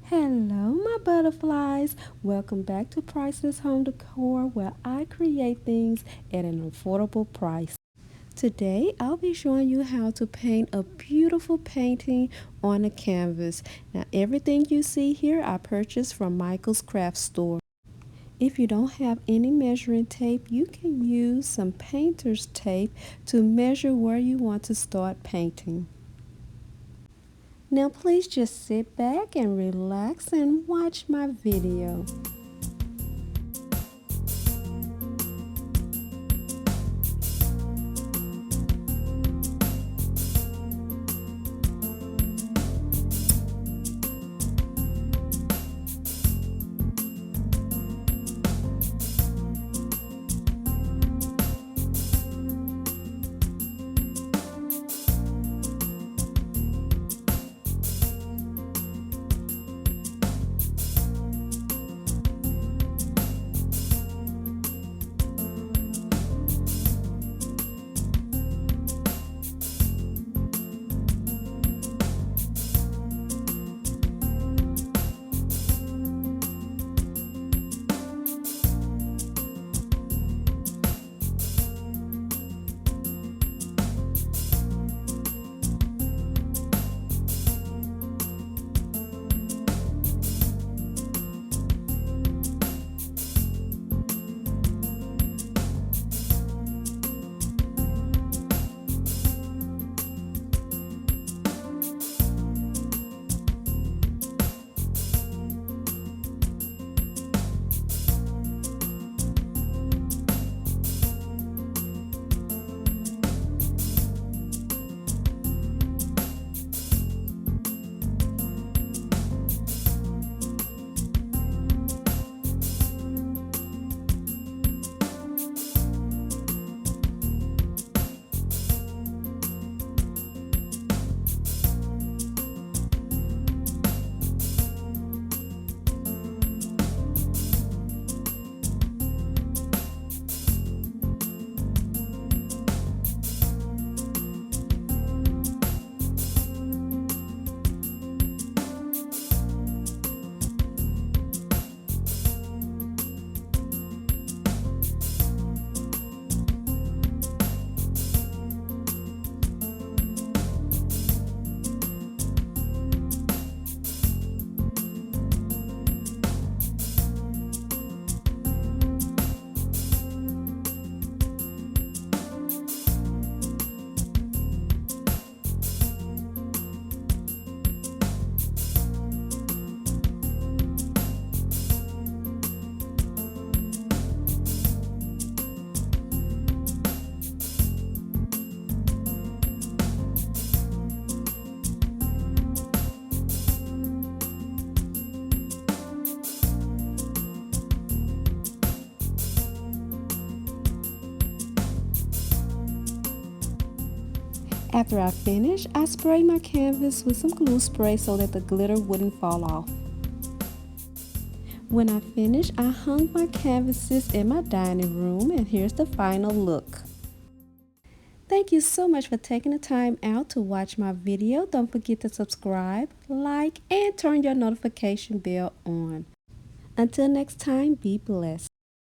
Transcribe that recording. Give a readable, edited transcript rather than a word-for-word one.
Hello, my butterflies. Welcome back to Priceless Home Decor, where I create things at an affordable price. Today, I'll be showing you how to paint a beautiful painting on a canvas. Now, everything you see here I purchased from Michael's Craft Store. If you don't have any measuring tape, you can use some painter's tape to measure where you want to start painting. Now please just sit back and relax and watch my video. After I finish, I spray my canvas with some glue spray so that the glitter wouldn't fall off. When I finish, I hung my canvases in my dining room, and here's the final look. Thank you so much for taking the time out to watch my video. Don't forget to subscribe, like, and turn your notification bell on. Until next time, be blessed.